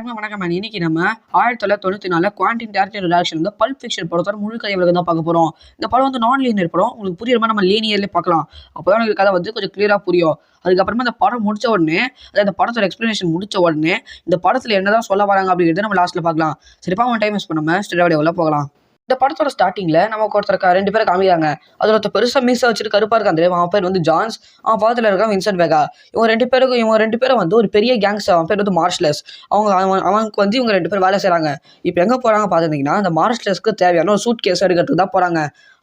எல்லாருமே வணக்கம். இன்னைக்கு நம்ம 1994 குவாண்டின் டேரக்டர் ரிலாக்ஷன் வந்து பல்ப் ஃபிக்ஷன் படத்தோட முழு கதை விளக்கம் தான் பார்க்க போறோம். இந்த படம் வந்து நான் லீனியர் படம். உங்களுக்கு புரியுற மாதிரி நம்ம லீனியர்லேயே பார்க்கலாம். அப்போதான் உங்களுக்கு கதை வந்து கொஞ்சம் கிளியரா புரியும். அதுக்கப்புறமா இந்த படம் முடிச்ச உடனே, அதாவது இந்த படத்தோட எக்ஸ்பிளனேஷன் முடிச்ச உடனே இந்த படத்துல என்னதான் சொல்ல வராங்க அப்படிங்கிறத நம்ம லாஸ்ட்ல பார்க்கலாம். சரிப்பா, உங்க டைம் வேஸ்ட் பண்ணாம ஸ்ட்ரெயிட் உள்ள போகலாம். இந்த படத்தோட ஸ்டார்டிங்ல நமக்கு ஒருத்தர் ரெண்டு பேரை காமிக்கிறாங்க. அதுல ஒருத்தர் பெருசா மீசா வச்சுட்டு கருப்பா இருக்கான். அவன் பேர் வந்து ஜான்ஸ். அவன் பக்கத்துல இருக்கான் வின்சென்ட் வேகா. இவங்க ரெண்டு பேரும் வந்து ஒரு பெரிய கேங்ஸ்டர். அவன் பேர் வந்து மார்ஷலஸ். அவனுக்கு வந்து இவங்க ரெண்டு பேரும் வேலை செய்றாங்க. இப்போ எங்க போறாங்க பாத்துட்டீங்கன்னா, அந்த மார்ஷலஸ்க்கு தேவையான ஒரு சூட் கேஸ் எடுக்கிறதுக்கு தான் போறாங்க.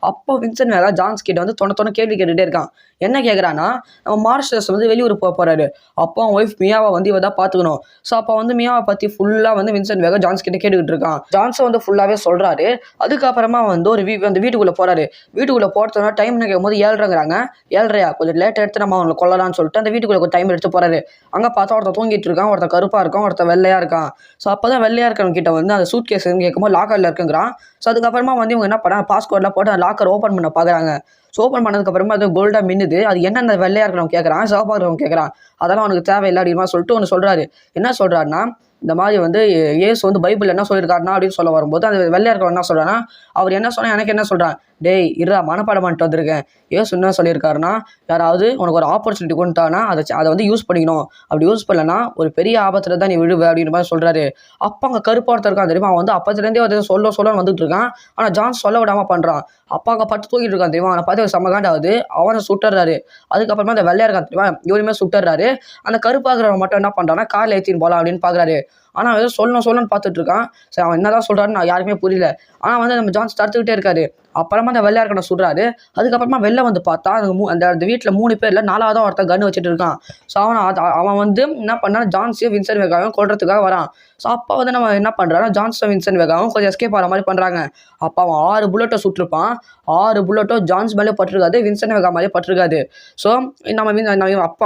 அப்போ வின்சென்ட் வேகா ஜான்ஸ் கிட்ட வந்து தொண கேள்வி கேட்டுட்டே இருக்கான். என்ன கேட்குறான்னா, நம்ம மார்ஷலஸ் வந்து வெளியூர் போறாரு. அப்போ அவன் ஒய்ஃப் மியாவை வந்து இவ தான் பார்த்துக்கணும். ஸோ அப்போ வந்து மியாவை பற்றி ஃபுல்லாக வந்து வின்சென்ட் வேகா ஜான்ஸ் கிட்ட கேட்டுக்கிட்டு இருக்கான். ஜான்ஸை வந்து ஃபுல்லாகவே சொல்கிறாரு. அதுக்கப்புறமா வந்து அந்த வீட்டுக்குள்ளே போகிறாரு. வீட்டுக்குள்ளே போகிறதுனா டைம் கேட்கும் போது 7:30ங்கிறாங்க. 7:30 கொஞ்சம் லேட்டாக எடுத்து நம்ம அவங்களை கொல்லலாம்னு சொல்லிட்டு அந்த வீட்டுக்குள்ளே கொஞ்சம் டைம் எடுத்து போகிறாரு. அங்கே பார்த்தா ஒருத்தர் தூங்கிட்டு இருக்கான், ஒருத்தர் கருப்பாக இருக்கான், ஒருத்தர் வெள்ளையாக இருக்கான். ஸோ அப்போ தான் வெள்ளையாக இருக்கவங்க கிட்ட வந்து அந்த சூட் கேஸ் கேட்கும்போது லாக்கரில் இருக்குங்கிறான். ஸோ அதுக்கப்புறமா வந்து இவங்க என்ன பண்ணாங்க, பாஸ்கோர்ட்லாம் போட்டு அந்த லாக்கர் ஓப்பன் பண்ண பார்க்குறாங்க. ஸோ ஓப்பன் பண்ணதுக்கப்புறமா அது கோல்டாக மின்னுது. அது என்னென்ன வெள்ளையாக இருக்கிறவங்க கேட்குறான், சிவப்பாக இருக்கிறவங்க கேட்குறான். அதெல்லாம் அவனுக்கு தேவையில்லை அப்படின்னு சொல்லிட்டு ஒன்று சொல்கிறாரு. என்ன சொல்கிறாருன்னா, இந்த மாதிரி வந்து ஏசு வந்து பைபிள் என்ன சொல்லியிருக்காருனா அப்படின்னு சொல்ல வரும்போது அந்த வெள்ளையா இருக்கவன் என்ன சொல்கிறான்னா, அவர் என்ன சொன்னால் எனக்கு என்ன சொல்கிறான், டேய் இருடா மனப்பாடம் பண்ணிட்டு வந்திருக்கேன். ஏசு என்ன சொல்லியிருக்காருன்னா, யாராவது உனக்கு ஒரு ஆப்பர்ச்சுனிட்டி கொண்டுட்டானா அதை வந்து யூஸ் பண்ணிக்கணும். அப்படி யூஸ் பண்ணலன்னா ஒரு பெரிய ஆபத்தில் தான் நீ விழுவ அப்படின்ற மாதிரி சொல்கிறாரு. அப்போ அங்கே கருப்பாக இருக்கான் தெரியுமா, அவன் வந்து அப்பத்துலேருந்தே வந்து சொல்ல வந்துட்டு இருக்கான். ஆனால் ஜான்ஸ் சொல்ல விடாமல் பண்ணுறான். அப்பா அங்கே பட்டு தூக்கிட்டு இருக்கான் தெரியுமா, அவனை பார்த்து செம்மகாண்டாவது. அவனை சுட்டுறாரு. அதுக்கப்புறமா அந்த வெள்ளையா இருக்கான் தெரியுமா, இவருமே சுட்டுறாரு. அந்த கருப்பாகிறவன் மட்டும் என்ன பண்ணுறான்னா, காரில் ஏற்றின்னு போகலாம் அப்படின்னு பார்க்குறாரு. ஆனால் அவன் சொல்லணும்னு பார்த்துட்டு இருக்கான். சரி, அவன் என்னதான் சொல்கிறான்னு நான் யாருமே புரியல. ஆனால் வந்து நம்ம ஜான்ஸ் தடுத்துக்கிட்டே இருக்காரு. அப்புறமா அந்த வெள்ளையா இருக்கணும் சுடுறாரு. அதுக்கப்புறமா வெளில வந்து பார்த்தா அந்த வீட்டில் 3 பேரில் 4ஆவதாக ஒருத்தன் கன்று வச்சுட்டு இருக்கான். ஸோ அவன் வந்து என்ன பண்ணா, ஜான்ஸையும் வின்சென்ட் வேகாவும் கொல்றதுக்காக வரான். ஸோ அப்போ வந்து நம்ம என்ன பண்ணுறான்னா, ஜான்ஸும் வின்சென்ட் வேகாவும் கொஞ்சம் எஸ்கேப் ஆகிற மாதிரி பண்ணுறாங்க. அப்போ அவன் 6 புல்லட்டை சுட்டிருப்பான். 6 புல்லட்டும் ஜான்ஸ் மேலே பட்டிருக்காது, வின்சென்ட் வேகா மேலே பட்டிருக்காது. ஸோ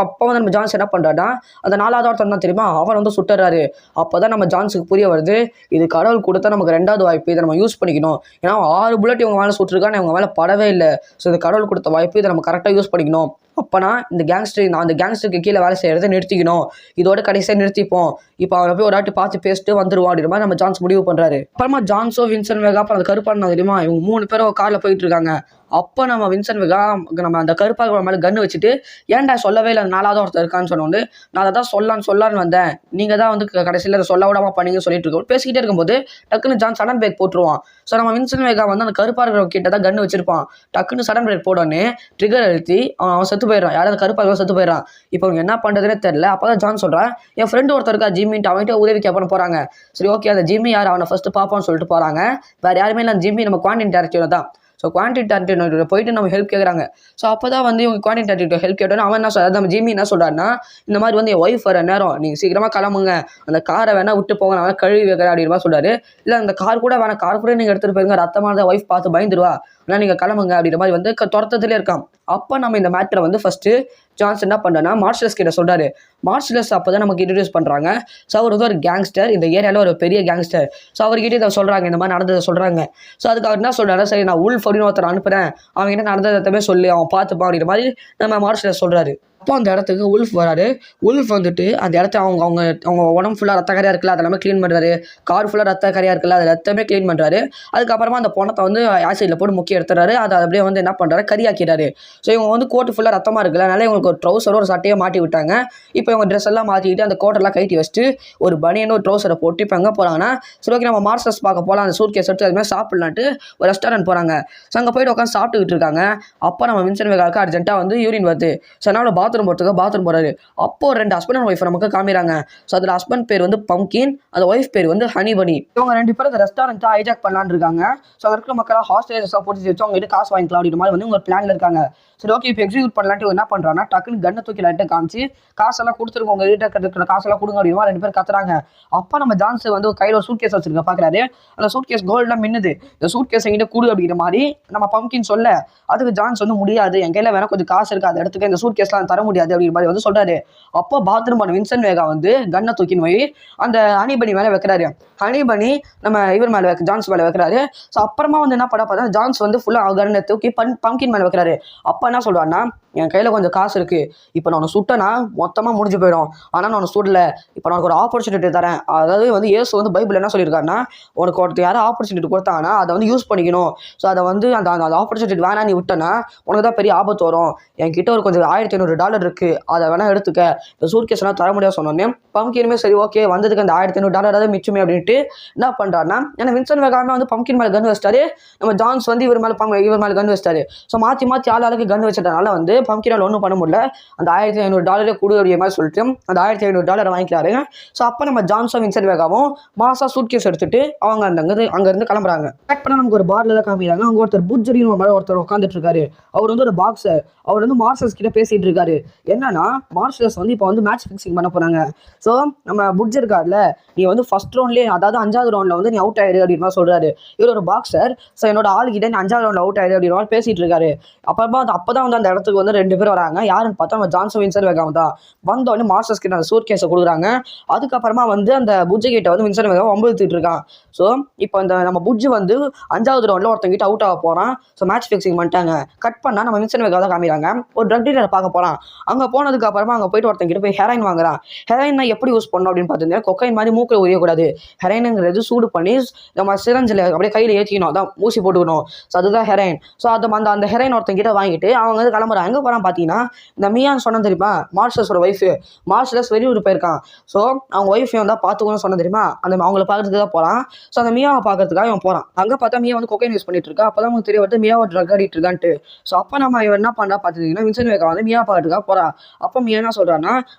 அப்போ வந்து நம்ம ஜான்ஸ் என்ன பண்ணுறான்னா, அந்த 4ஆவது ஒருத்தன் தான் தெரியுமா, அவன் வந்து சுட்டுறாரு. அப்போ தான் நம்ம ஜான்ஸுக்கு புரிய வருது, இது கடவுள் கொடுத்தா நமக்கு 2வது வாய்ப்பு, இதை நம்ம யூஸ் பண்ணிக்கணும். ஏன்னா 6 புல்லட் இவங்க மேலே சுட்டிருக்கான்னு இவங்க மேலே படவே இல்லை. ஸோ இது கடவுள் கொடுத்த வாய்ப்பு, இதை நம்ம கரெக்டாக யூஸ் பண்ணிக்கணும். அப்போனா அந்த கேங்ஸ்டருக்கு கீழே வேலை செய்கிறத நிறுத்திக்கணும். இதோட கடைசியாக நிறுத்திப்போம். இப்போ அவனை போய் ஒரு வாட்டி பார்த்து பேசிட்டு வந்துருவான் அப்படின்ற மாதிரி நம்ம ஜான்ஸ் முடிவு பண்ணுறாரு. அப்புறமா ஜான்ஸோ வின்சென்ட் வேகா அப்புறம் அந்த கருப்பான தெரியுமா, இவங்க 3 பேரும் காரில் போயிட்டு இருக்காங்க. அப்போ நம்ம வின்சென்ட் வேகா நம்ம அந்த கருப்பாக மேலே கன்று வச்சுட்டு, ஏன்டா சொல்லவே இல்லை 4ஆவது ஒருத்தர் இருக்கான்னு சொன்னோன்னு, நான் அதை தான் சொல்லான்னு வந்தேன், நீங்கள் தான் வந்து கடைசியில் அதை சொல்ல விடாமல் பண்ணீங்க சொல்லிட்டு இருக்கோம். பேசிக்கிட்டே இருக்கும்போது டக்குன்னு ஜான் சடன் பிரேக் போட்டுருவான். ஸோ நம்ம வின்சென்ட் வேகா வந்து அந்த கருப்பாக இருக்கிறவங்க கிட்ட தான் கன்று வச்சிருப்பான். டக்குன்னு சடன் பிரேக் போடோன்னே ட்ரிகர் அழுத்தி அவன் செத்து போயிடறான். யாராவது கருப்பாக செத்து போயிடறான். இப்போ அவங்க என்ன பண்ணுறதுனே தெரியல. அப்போ தான் ஜான் சொல்கிறான், என் ஃப்ரெண்டு ஒருத்தர் இருக்கா ஜிம்மின்ட்டு, அவன்கிட்ட உதவி கேட்பன்னு போகிறாங்க. சரி ஓகே, அந்த ஜிம்மி யார், அவனை ஃபஸ்ட்டு பார்ப்போம்னு சொல்லிட்டு போகிறாங்க. வேறு யாருமே இல்லை, அந்த ஜிம்மி நம்ம குவாண்டின் டேரக்டர் தான். ஸோ குவாண்டின் டேரக்டர் போயிட்டு நம்ம ஹெல்ப் கேட்குறாங்க. ஸோ அப்போ தான் வந்து இவங்க குவாண்டின் டேரக்டர் ஹெல்ப் கேட்டோன்னா அவன் என்ன சொல்கிறார், நம்ம ஜிம்மி என்ன சொல்கிறாருன்னா, இந்த மாதிரி வந்து என் ஒய்ஃப் வர நேரம், நீங்கள் சீக்கிரமாக கிளம்புங்க, அந்த காரை வேணால் விட்டு போங்க, நான் கழுவி வைக்கிறேன் அப்படின்ற மாதிரி சொல்கிறாரு. இல்லை அந்த கார் கூட வேணாம், கார் கூட நீங்கள் எடுத்துகிட்டு போயிருங்க, ரத்தமாக ஒய்ஃப் பார்த்து பயந்துருவா, ஆனால் நீங்கள் கிளம்புங்க அப்படின்ற மாதிரி வந்து துரத்தத்துலேயே இருக்கான். அப்போ நம்ம இந்த மேட்டரை வந்து ஃபஸ்ட்டு ஜான்ஸ் என்ன பண்ணுறேன்னா மார்ஷலஸ் கிட்ட சொல்கிறாரு. மார்ஷலஸ் அப்போ தான் நமக்கு இன்ட்ரடியூஸ் பண்ணுறாங்க. ஸோ அவர் வந்து ஒரு கேங்ஸ்டர், இந்த ஏரியாவில் ஒரு பெரிய கேங்ஸ்டர். ஸோ அவர்கிட்ட இதை சொல்கிறாங்க, இந்த மாதிரி நடந்ததை சொல்கிறாங்க. ஸோ அதுக்கு அவர் என்ன சொல்கிறாரு, சரி நான் உல்ஃப் அப்படின்னு ஒருத்தர் அனுப்புகிறேன், அவங்க என்ன நடந்ததை சொல்லி அவன் பார்த்துப்பான் அப்படின்ற மாதிரி நம்ம மார்ஷலஸ் சொல்கிறாரு. அப்போ அந்த இடத்துக்கு உல்ஃப் வராரு. உல்ஃப் வந்துட்டு அந்த இடத்த அவங்க உடம்பு ஃபுல்லாக ரத்த கரையாக இருக்குல்ல, அதெல்லாமே க்ளீன் பண்ணுறாரு. கார் ஃபுல்லாக ரத்த கரையாக இருக்குல்ல, அது ரத்தமே க்ளீன் பண்ணுறாரு. அதுக்கப்புறமா அந்த பணத்தை வந்து ஆசிடில் போட்டு முக்கிய எடுத்துறாரு. அதை அப்படியே வந்து என்ன பண்ணுறாரு, கரியாக்கிறாரு. ஸோ இவங்க வந்து கோட்டு ஃபுல்லாக ரத்தமாக இருக்குல்ல, அதனால இவங்களுக்கு ஒரு ட்ரௌசரோ ஒரு சட்டையை மாட்டி விட்டாங்க. இப்போ இவங்க ட்ரெஸ் எல்லாம் மாற்றிக்கிட்டு அந்த கோட்டெல்லாம் கட்டி வச்சுட்டு ஒரு பனியனோ ஒரு ட்ரௌசரை போட்டு இப்போ எங்கே போகிறாங்கன்னா, சரி ஓகே நம்ம மார்ஷலஸ் பார்க்க போகலாம், அந்த சூட் கேஸ் எடுத்து அதுமாதிரி சாப்பிட்லான்ட்டு ஒரு ரெஸ்டாரண்ட் போகிறாங்க. ஸோ அங்கே போய்ட்டு உட்காந்து சாப்பிட்டுக்கிட்டு இருக்காங்க. அப்போ நம்ம வின்சென்ட் வேகாவுக்கு அர்ஜென்ட்டாக வந்து யூரின் வருது. ஸோ அதனால பாத்ரூம் போகிறாரு. அப்போ 2 ஹஸ்பண்ட் அண்ட் ஒய்ஃப் நமக்கு காமிறாங்க. ஸோ அதில் ஹஸ்பண்ட் பேர் வந்து பம்கின், அந்த ஒய்ஃப் பேர் வந்து ஹனி பனி. இவங்க 2 பேரும் அந்த ரெஸ்டாரண்ட்டை ஹைஜாக் பண்ணலான்னு இருக்காங்க. ஸோ அங்கே இருக்கிற மக்களாக ஹாஸ்டேஜஸாக போட்டு வச்சு அவங்க கிட்ட காசு வாங்கிக்கலாம் அப்படின்ற மாதிரி வந்து உங்க பிளான்ல இருக்காங்க. சரி ஓகே, இப்போ எக்ஸிக்யூட் பண்ணலான்ட்டு என்ன பண்ணுறாங்கன்னா, டக்குன்னு கண்ணை தூக்கி லைட்டை காமிச்சு காசெல்லாம் கொடுத்துருங்க, உங்கள் கிட்ட இருக்கிற காசெல்லாம் கொடுங்க அப்படிமா 2 பேர் கத்துறாங்க. அப்போ நம்ம ஜான்ஸ் வந்து கையில் ஒரு சூட் கேஸ் வச்சிருக்க பார்க்குறாரு. அந்த சூட் கேஸ் கோல்டெலாம் மின்னுது. இந்த சூட் கேஸ் எங்கிட்ட கொடு அப்படிங்கிற மாதிரி நம்ம பம்கின் சொல்ல, அதுக்கு ஜான்ஸ் வந்து முடியாது, என் கையில் வேணா கொஞ்சம் காசு இருக்குது, அந்த இடத்துக்கு இந்த சூட் கேஸ்லாம் தர முடியாது அப்படிங்கிற மாதிரி வந்து சொல்கிறாரு. அப்போ பாத்ரூம் பண்ண வின்சென்ட் வேகா வந்து கண்ணை தூக்கின்னு போய் அந்த ஹனிபனி மேலே வைக்கிறாரு. ஹனிபனி நம்ம இவர் மேலே ஜான்ஸ் மேலே வைக்கிறாரு. ஸோ அப்புறமா வந்து என்ன பண்ண பார்த்தா ஜான்ஸ் வந்து ஃபுல்லாக கண்ணை தூக்கி பம்கின் மேலே வைக்கிறாரு. அப்போ என்ன சொல்லுவாருன்னா, என் கையில் கொஞ்சம் காசு இருக்குது, இப்போ நான் உன்னை சுட்டேன்னா மொத்தமாக முடிஞ்சு போயிடும். ஆனால் நான் உன்னை சுடல, இப்போ நான் ஒரு ஆப்பர்ச்சுனிட்டி தரேன். அதாவது வந்து இயேசு வந்து பைபிள் என்ன சொல்லியிருக்காருன்னா, உனக்கு ஒருத்தர் யாரும் ஆப்பர்ச்சுனிட்டி கொடுத்தாங்கன்னா அதை வந்து யூஸ் பண்ணிக்கணும். ஸோ அதை வந்து அந்த அந்த ஆப்பர்ச்சுனிட்டி வேணாம் நீ விட்டேன்னா உனக்கு தான் பெரிய ஆபத்து வரும். என்கிட்ட ஒரு கொஞ்சம் $1500 இருக்குது, அதை வேணால் எடுத்துக்க, இந்த சூட் கேஸ்லாம் தர முடியாது சொன்னோன்னே பம்கினுமே சரி ஓகே வந்ததுக்கு அந்த $1500 மிச்சமே அப்படின்ட்டு என்ன பண்ணுறாருன்னா, ஏன்னா வின்சென்ட் வேகாமே வந்து பம்கின் மேலே கன் வச்சிட்டாரு, நம்ம ஜான்ஸ் வந்து இவர் மேலே கன் வச்சிட்டாரு. ஸோ மாற்றி ஆளுக்கு கன் வச்சதுனால வந்து பம்கினால் ஒன்றும் பண்ண முடியல. அந்த $1500 கொடு அப்படிங்கிற மாதிரி சொல்லிட்டு அந்த $1500 வாங்கிக்கிறாரு. ஸோ அப்போ நம்ம ஜான்ஸும் வின்சென்ட் வேகாவும் மாசா சூட் கேஸ் எடுத்துட்டு அவங்க அங்கேருந்து கிளம்புறாங்க. கரெக்ட் பண்ண நமக்கு ஒரு பார்ல தான் காமிக்கிறாங்க. அவங்க ஒருத்தர் புட்ஜரின்னு ஒருத்தர் உட்காந்துட்டு இருக்காரு. அவர் வந்து ஒரு பாக்ஸர். அவர் வந்து மார்ஷல்ஸ் கிட்ட பேசிட்டு இருக்காரு. என்னன்னா மார்ஷல்ஸ் வந்து இப்போ வந்து மேட்ச் ஃபிக்ஸிங் பண்ண போறாங்க. ஸோ நம்ம புட்ஜ் இருக்கார்ல, நீ வந்து ஃபர்ஸ்ட் ரவுண்ட்லேயே அதாவது 5வது ரவுண்டில் வந்து நீ அவுட் ஆயிடு அப்படின்னு சொல்றாரு. இவர் ஒரு பாக்ஸர். ஸோ என்னோட ஆளுகிட்ட நீ 5வது ரவுண்டில் அவுட் ஆயிடு அப்படின்னு பேசிட்டு இருக்காரு. அப்பதான் வந்து அந்த இடத்துக்கு வந்து 2 பேர் வராங்க. யாருன்னு பார்த்தா நம்ம ஜான்சன் வின்சென்ட் வேகாம் தான். வந்தோடனே மார்ஷல்ஸ் கிட்ட அந்த சூட் கேஸை கொடுக்குறாங்க. அதுக்கப்புறமா வந்து அந்த புட்ஜ் கிட்ட வந்து வின்சென்ட் வேகாம் வம்பிழுத்துட்டு இருக்கான். ஸோ இப்போ இந்த நம்ம புட்ஜ் வந்து 5வது ரவுண்டில் ஒருத்தங்கிட்ட அவுட் ஆக போகிறான். ஸோ மேட்ச் ஃபிக்ஸிங் பண்ணிட்டாங்க. கட் பண்ணால் நம்ம வின்சென்ட் வேகாம் தான் காமிக்கிறாங்க. ஒரு ட்ரக் டீலரை பார்க்க போகிறான். அங்கே போனதுக்கு அப்புறமா அங்கே போயிட்டு ஒருத்தங்கிட்ட போய் ஹெராயின் வாங்குறான். ஹெராயின் எப்படி யூஸ் பண்ணணும் அப்படின்னு பார்த்தீங்கன்னா, கொக்கைன் மாதிரி மூக்கில் உரியக்கூடாது. ஹெராயினுங்கிறது சூடு பண்ணி நம்ம சிரஞ்சில் அப்படியே கையில் ஏற்றிக்கணும், அதான் ஊசி போட்டுக்கணும். ஸோ அதுதான் ஹெராயின். ஸோ அந்த ஹெராயின் ஒருத்தங்கிட்ட வாங்கிட்டு அவங்க வந்து கிளம்புறாங்க. எங்கே போகிறான் பார்த்தீங்கன்னா, இந்த மியான்னு சொன்ன தெரியுமா, மார்ஷல்ஸோட ஒய்ஃபு. மார்ஷல்ஸ் வெளியூர் போயிருக்கான். ஸோ அவங்க ஒய்ஃபையும் தான் பார்த்துக்கணும்னு சொன்ன தெரியுமா, அவங்கள பார்க்கறதுக்கு தான் போகிறான். ஸோ அந்த மியாவை பார்க்கறதுக்காக இவன் போகிறான். அங்கே பார்த்தா மியா வந்து கொக்கைன் யூஸ் பண்ணிட்டு இருக்கா. அப்போ தான் உங்களுக்கு தெரிய வருது மியாவை ட்ரக் ஆடிட்டு இருக்கான்ட்டு. ஸோ அப்போ நம்ம இவன் என்ன பண்ணுறா பார்த்துக்கிங்கன்னா, வின்சென்ட் வேகா வந்து மியா பார்க்கறதுக்காக போகிறா. அப்போ மியா என்ன சொல்கிறான்னா,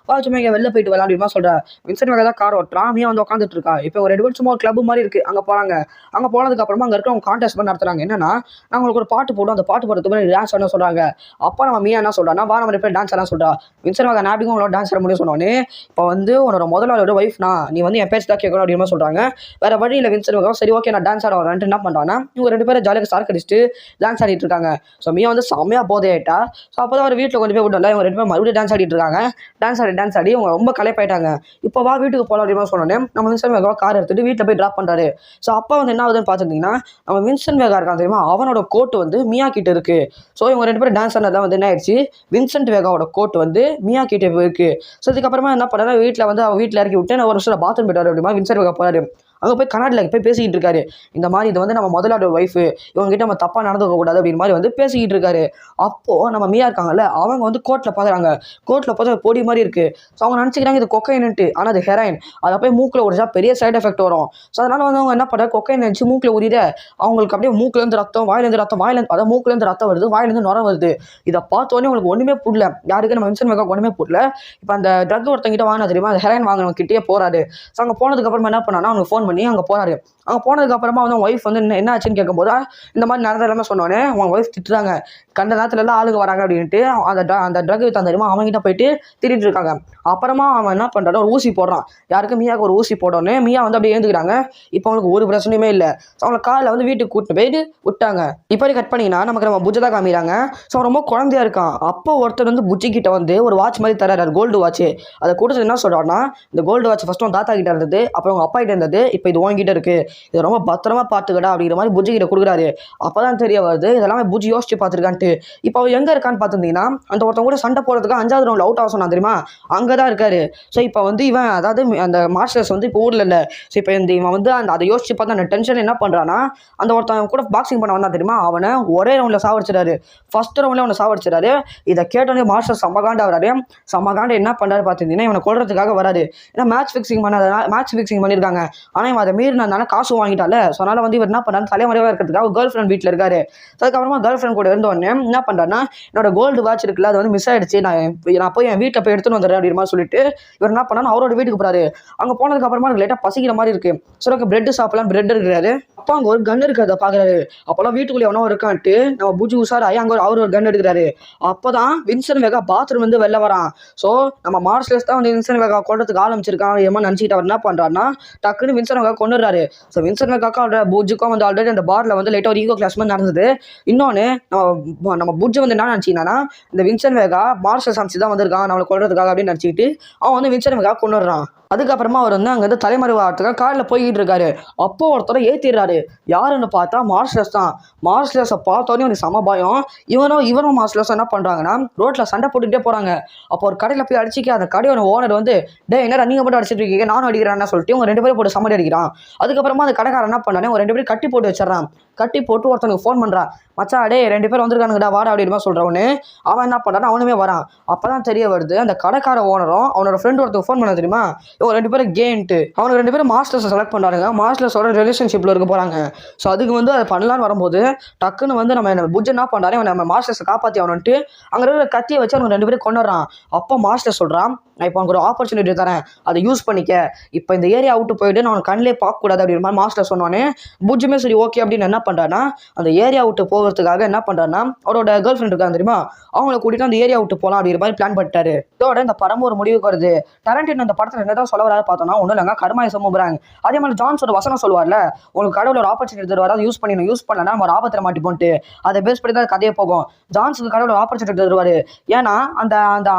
சும்மா இங்கே வெளில போயிட்டு வரலாம் அப்படின்னு சொல்கிறா. வின்சென்ட் வேகா தான் கார் ஓட்டுறான். மியா வந்து உட்காந்துட்டு இருக்கா. இப்போ ஒரு 2 பேர் சும்மா ஒரு கிளப் மாதிரி இருக்குது, அங்கே போகிறாங்க. அங்கே போனதுக்கு அப்புறமா அங்கே இருக்க அவங்க கான்டெஸ்ட் பண்ணி நடத்துறாங்க. என்னன்னா, நான் உங்களுக்கு ஒரு பாட்டு போடும், அந்த பாட்டு போடுறதுக்கு முன்னாடி டான்ஸ் ஆட சொல்கிறாங்க. அப்போ நம்ம மியா என்ன சொல்கிறான்னா, வா நம்ம 2 பேர் டான்ஸ் ஆடலாம் சொல்கிறா. வின்சென்ட் வேகா நாப்பிக்கும் உங்களோட டான்ஸ் ஆட முடியும் சொன்னோன்னே, இப்போ வந்து உன்னோட முதலாளோட ஒய்ஃப்னா நீ வந்து என் பேச்சு தான் கேட்கணும் அப்படின்னு சொல்கிறாங்க. வேற வழி இல்லை வின்சென்ட் வேகா சரி ஓகே நான் டான்ஸ் ஆட வரேன்ட்டு என்ன பண்ணுறான்னா, இவங்க 2 பேரும் ஜாலியாக ஸ்டார் கடிச்சிட்டு டான்ஸ் ஆடிட்டு இருக்காங்க. ஸோ மியா வந்து செம்மையாக போதை ஆகிட்டா. ஸோ அப்போ தான் அவர் வீட்டில் கொண்டு போய் விட்டோம்ல, இவங்க 2 பேரும் மறுபடியும் டான்ஸ் ஆடிட்டு இருக்காங்க. டான்ஸ் ஆடி அவங்க ரொம்ப களைப்பாயிட்டாங்க. இப்போ வா வீட்டுக்கு போகலாம் அப்படின்னு சொன்னோன்னே நம்ம வின்சென்ட் வேகா கார் எடுத்துட்டு வீட்டில் போய் ட்ராப் பண்ணுறாரு. ஸோ அப்போ வந்து என்ன ஆகுதுன்னு பார்த்துருந்தீங்கன்னா, நம்ம வின்சென்ட் வேகா இருக்கான் தெரியுமா, அவனோட கோட் வந்து மியா கிட்ட இருக்கு. ஸோ இவங்க 2 பேரும் டான்ஸ் ஆனதான் வந்து என்ன ஆயிடுச்சு, வின்சென்ட் வேகாவோட கோட் வந்து மியா கிட்ட இருக்கு. ஸோ இதுக்கப்புறமா என்ன பண்ணா, வீட்டில் வந்து அவன் வீட்டில் இறக்கி விட்டு நான் ஒரு வருஷம் பாத்ரூம் போயிட்டாரு அப்படிமா வின்சென்ட் வேகா போறாரு. அங்கே போய் கர்நாடகில் போய் பேசிக்கிட்டு இருக்காரு. இந்த மாதிரி இது வந்து நம்ம முதலாளோட ஒய்ஃபு, இவங்ககிட்ட நம்ம தப்பாக நடந்துக்க கூடாது அப்படின்னு மாதிரி வந்து பேசிக்கிட்டு இருக்காரு. அப்போது நம்ம மியா இருக்காங்கல்ல, அவங்க வந்து கோர்ட்டில் பார்க்குறாங்க. கோர்ட்டில் பார்த்தா பொடி மாதிரி இருக்குது. ஸோ அவங்க நினச்சிக்கிறாங்க இது கொக்கைன்ட்டு, ஆனால் அது ஹெராயின். அதை போய் மூக்கில் உரிச்சா பெரிய சைட் எஃபெக்ட் வரும். ஸோ அதனால் வந்து அவங்க என்ன பண்ணுறாங்க, கொக்கைன் நினச்சி மூக்கில் உரிட அவங்களுக்கு அப்படியே மூக்கிலேருந்து ரத்தம், அதாவது மூக்கிலேருந்து ரத்தம் வருது, வாயிலேருந்து நுர வருது. இதை பார்த்தோன்னே உங்களுக்கு ஒன்றுமே புரியல, யாருக்கு நம்ம வின்சென்ட் வேகா ஒன்றுமே புரியல. இப்போ அந்த ட்ரக் ஒருத்தங்கிட்ட வாங்கினா தெரியுமா, அந்த ஹெராயின் வாங்கினவங்க கிட்டே போகிறாரு. ஸோ அங்கே போனதுக்கப்புறமா என்ன பண்ணான்னா, அவனுக்கு ஃபோன் பண்ணி அங்கே போறாரு. அங்கே போனதுக்கு அப்புறமா வந்து ஒய்ஃப் வந்து என்ன ஆச்சுன்னு கேட்கும்போது இந்த மாதிரி நடந்த எல்லாமே சொன்னோன்னே அவங்க ஒய்ஃப் திட்டுறாங்க. கண்ட நேரத்துல எல்லாம் ஆளுங்க வராங்க அப்படின்ட்டு அந்த ட்ரக் வித்தான் தெரியுமா, அவங்ககிட்ட போயிட்டு திட்டிட்டு இருக்காங்க. அப்புறமா அவன் என்ன பண்றான், ஒரு ஊசி போடுறான். யாருக்கு மியாவுக்கு ஒரு ஊசி போட்டோன்னே மியா வந்து அப்படியே ஏந்துக்கிறாங்க. இப்போ அவங்களுக்கு ஒரு பிரச்சனையுமே இல்லை. ஸோ அவங்களை காலையில் வந்து வீட்டுக்கு கூட்டிட்டு போயிட்டு விட்டாங்க. இப்படி கட் பண்ணிங்கன்னா நமக்கு நம்ம புஜ்ஜை தான் காமிக்கிறாங்க. ஸோ அவன் ரொம்ப குழந்தையா இருக்கான். அப்போ ஒருத்தர் வந்து புஜ்ஜி கிட்ட வந்து ஒரு வாட்ச் மாதிரி தராரு, கோல்டு வாட்ச். அதை கொடுத்து என்ன சொல்றான்னா, இந்த கோல்டு வாட்ச் ஃபர்ஸ்ட் தாத்தா கிட்ட இருந்தது, அப்புறம் அவங்க அப்பா கிட்ட இருந்தது, இப்போ இது உங்ககிட்ட இருக்கு, இதை ரொம்ப பத்திரமா பார்த்துக்கடா அப்படிங்கிற மாதிரி புஜ்ஜி கிட்ட கொடுக்குறாரு. அப்பதான் தெரிய வருது இதெல்லாமே புஜ்ஜி யோசிச்சு பார்த்துருக்கான்ட்டு. இப்போ அவர் எங்க இருக்கான்னு பார்த்துருந்தீங்கன்னா, அந்த ஒருத்தவங்க கூட சண்டை போடுறதுக்கு 5வது ரவுண்ட் அவுட் ஆக சொன்னா தெரியுமா, அங்கதான் இருக்காரு. ஸோ இப்போ வந்து இவன் அதாவது அந்த மார்ஷல்ஸ் வந்து இப்போ ஊர்ல இல்லை. ஸோ இப்போ இவன் வந்து அதை யோசிச்சு பார்த்து அந்த டென்ஷன் என்ன பண்றான்னா, அந்த ஒருத்தன் கூட பாக்ஸிங் பண்ண வந்தா தெரியுமா, அவனை ஒரே ரவுண்ட்ல சாவடிச்சிடாரு. ஃபர்ஸ்ட் ரவுண்ட்ல அவனை சாவடிச்சிடாரு. இதை கேட்டோன்னே மார்ஷல் சமகாண்டா வராரு. சமகாண்டா என்ன பண்றாரு பார்த்துருந்தீங்கன்னா, இவனை கொல்றதுக்காக வராரு. ஏன்னா மேட்ச் ஃபிக்ஸிங் பண்ணியிருக்காங்க. ஆனால் இவன் அதை மீறினால காசு வாங்கிட்டால. ஸோ அதனால வந்து இவர் என்ன பண்ணாரு, தலைமறைவாக இருக்கிறதுக்காக கேர்ள் ஃப்ரெண்ட் வீட்டில் இருக்காரு. அதுக்கப்புறமா கேர்ள் ஃப்ரெண்ட் கூட இருந்தோடனே என்ன பண்ணுறாருன்னா, என்னோட கோல்டு வாட்ச் இருக்குல்ல, அது வந்து மிஸ் ஆயிடுச்சு, நான் போய் என் வீட்டில் போய் எடுத்துன்னு வந்துடுறேன் அப்படின்ற மாதிரி சொல்லிட்டு இவர் என்ன பண்ணா அவரோட வீட்டுக்கு போறாரு. அங்கே போனதுக்கு அப்புறமா எனக்கு லேட்டாக பசிக்கிற மாதிரி இருக்கு. சரி பிரெட் சாப்பிடலாம், பிரெட் இருக்கிறாரு. அப்போ அங்கே ஒரு கன் இருக்கு, அதை பார்க்குறாரு. அப்போல்லாம் வீட்டுக்குள்ளே எவனோ இருக்கான்ட்டு நம்ம புஜ்ஜி உஷாராகி அங்கே அவர் ஒரு கன் எடுக்கிறாரு. அப்போதான் வின்சென்ட் வேகா பாத்ரூம் வந்து வெளில வரான். ஸோ நம்ம மார்ஷல்ஸ் தான் வந்து வின்சென்ட் வேகா கொள்றதுக்கு ஆரம்பிச்சிருக்கான். ஏமா நினச்சிக்கிட்டு அவர் என்ன பண்ணுறாருன்னா, டக்குன்னு வின்சென்ட் வேகா கொண்டுறாரு. ஸோ வின்சென்ட் வேகாக்கா புஜ்ஜுக்கும் வந்து ஆல்ரெடி அந்த பார்ல வந்து லைட்டாக ஒரு ஈகோ கிளாஸ் மாதிரி நடந்தது. இன்னொன்று நம்ம புஜ்ஜு வந்து என்ன நினச்சிங்கன்னா, இந்த வின்சென்ட் வேகா மார்ஷல்ஸ் அமைச்சு தான் வந்திருக்கான் நம்மளை கொள்றதுக்காக அப்படின்னு நினச்சிக்கிட்டு அவன் வந்து வின்சென்ட் வேகா கொண்டுறான். அதுக்கப்புறமா அவர் வந்து அங்கேருந்து தலைமறைவாகிறதுக்காக காரில் போய்கிட்டு இருக்காரு. அப்போ ஒருத்தரை ஏற்றிடுறாரு. யாருன்னு பார்த்தா மார்ஷலஸ் தான். மார்ஷலஸை பார்த்தோன்னே அவனுக்கு செம பயம். இவனும் மார்ஷலஸும் என்ன பண்ணுறாங்கன்னா ரோட்டில் சண்டை போட்டுக்கிட்டே போகிறாங்க. அப்போ ஒரு கடையில் போய் அடிச்சிக்க அந்த கடையோட ஓனர் வந்து என்னடா நீங்கள் மட்டும் அடிச்சிட்டு இருக்கீங்க, நானும் அடிக்கிறேன்னு சொல்லிட்டு இவங்க 2 பேரும் போட்டு சம்மடி அடிக்கிறான். அதுக்கப்புறமா அந்த கடைக்காரன் என்ன பண்ணானே ஒரு 2 பேரும் கட்டி போட்டு வச்சிடறான். கட்டி போட்டு ஒருத்தனுக்கு ஃபோன் பண்ணுறான். மச்சா 2 பேர் வந்திருக்கானுங்கடா வாடா அப்படின்னு சொல்கிறவனு அவன் என்ன பண்ணுறான், அவனுமே வரான். அப்போ தான் தெரிய வருது அந்த கடைக்கார ஓனரும் அவனோட ஃப்ரெண்டு ஒருத்தர் ஃபோன் பண்ண தெரியுமா, இவங்க 2 பேரும் கேன்ட்டு அவனுக்கு 2 பேரும் மாஸ்டர்ஸை செலக்ட் பண்ணுறாங்க. மாஸ்டர்ஸோட ரிலேஷன்ஷிப்பில் இருக்க போகிறாங்க. ஸோ அதுக்கு வந்து அதை பண்ணலான்னு வரும்போது டக்குன்னு வந்து நம்ம புஜ் என்ன பண்ணுறாரு, நம்ம மாஸ்டர்ஸை காப்பாற்றி அவனுன்ட்டு அங்கே இருக்கிற கத்தியை வச்சு அவங்க 2 பேரும் கொண்டுறான். அப்போ மாஸ்டர் சொல்கிறான், நான் இப்போ உனக்கு ஒரு ஆப்பர்ச்சுனிட்டி தரேன், அதை யூஸ் பண்ணிக்க. இப்போ இந்த ஏரியா விட்டு போயிட்டு நான் உனக்கு கண்ணிலே பார்க்கக்கூடாது அப்படின்ற மாதிரி மாஸ்டர் சொன்னோன்னே புஜ்ஜுமே சரி ஓகே அப்படின்னு என்ன பண்ணுறான்னா அந்த ஏரியா விட்டு போகிறதுக்காக என்ன பண்ணுறான்னா அவரோட கேர்ள் ஃப்ரெண்ட் இருக்காங்க தெரியுமா, அவங்கள கூட்டிட்டு அந்த ஏரியா விட்டு போகலாம் அப்படிங்கிற மாதிரி பிளான் பண்ணிட்டாரு. இதோட இந்த படம் ஒரு முடிவுக்கு வருது. டரண்டினோ இந்த படத்தில் என்னதான் சொல்ல வராது பார்த்தோம்னா ஒன்றும் இல்லைங்க, கருமாய சமூகறாங்க. அதே மாதிரி ஜான்ஸோட வசனம் சொல்லுவார்ல, உங்களுக்கு கடவுள் ஒரு ஆப்பர்ச்சுனிட்டி தருவார், அதை யூஸ் பண்ணணும், யூஸ் பண்ணலன்னா நம்ம ஒரு ஆபத்தில் மாட்டிப்போன்ட்டு அதை பேஸ் பண்ணி தான் கதையே போகும். ஜான்ஸுக்கு கடவுள் ஒரு ஆப்பர்ச்சுனிட்டி தருவார். ஏன்னா அந்த அந்த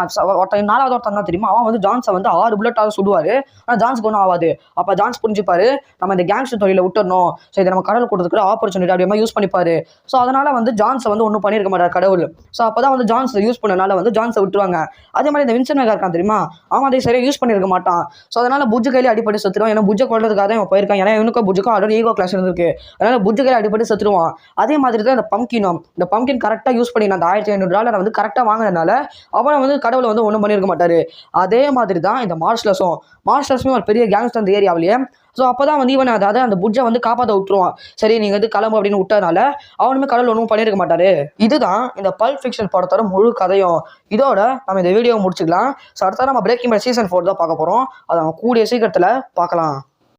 ஒருத்தன் 4வது ஒருத்தன் தான் தெரியுமா, அவன் வந்து ஜான்ஸை வந்து 6 புல்லட்டாவது சுடுவார். ஆனால் ஜான்ஸுக்கு ஒன்றும் ஆகாது. அப்போ ஜான்ஸ் புரிஞ்சுப்பாரு நம்ம இந்த கேங்ஸ்டர் தொழிலை விட்டுறணும், ஸோ இதை நம்ம கடவுள் கொடுத்துக்கிற ஆப்பர்ச்சுனிட்டி அப்படியே யூஸ் பண்ணிப்பாரு. ஸோ அதனால வந்து ஜான்ஸை வந்து ஒன்றும் பண்ணியிருக்க மாட்டார் கடவுள். ஸோ அப்போ தான் வந்து ஜான்ஸ் யூஸ் பண்ணனால வந்து ஜான்ஸை விட்டுருவாங்க. அதே மாதிரி இந்த வின்சென்ட் வேகா இருக்கான் தெரியுமா, அவன் அதை சரியாக யூஸ் பண்ணியிருக்க மாட்டான். ஸோ அதனால புஜ்ஜு கையிலே அடிப்பட்டு செத்துருவான். ஏன்னா புஜ்ஜை கொள்றதுக்காக தான் அவன் போயிருக்கான். ஏன்னா இவனுக்கும் புஜ்ஜுக்கும் ஆல்ரெடி ஈகோ கிளாஸ் இருக்கு. அதனால புஜ்ஜு கையில அடிப்பட்டு செத்துருவான். அதே மாதிரி தான் இந்த பம்கின் கரெக்டாக யூஸ் பண்ணி அந்த $1500 வந்து கரெக்டாக வாங்கினதுனால அவனை வந்து கடவுளை வந்து ஒன்றும் பண்ணியிருக்க மாட்டாரு. அதே மாதிரி தான் இந்த மார்ஷலஸுமே ஒரு பெரிய கேங்ஸ்டர் அந்த ஏரியாவிலேயே. ஸோ அப்போ தான் வந்து இவன் அதாவது அந்த புஜ்ஜை வந்து காப்பாற்ற விட்டுருவான். சரி நீங்கள் வந்து கிளம்பு அப்படின்னு விட்டதுனால அவனுமே கடவுள் ஒன்றும் பண்ணியிருக்க மாட்டாரு. இதுதான் இந்த பல்ப் ஃபிக்ஷன் படத்தோட முழு கதையும். இதோட நம்ம இந்த வீடியோவை முடிச்சுக்கலாம். ஸோ அடுத்த நம்ம பிரேக்கிங் பேட் சீசன் 4 தான் பார்க்க போகிறோம். அதை நம்ம கூடிய சீக்கிரத்தில் பார்க்கலாம்.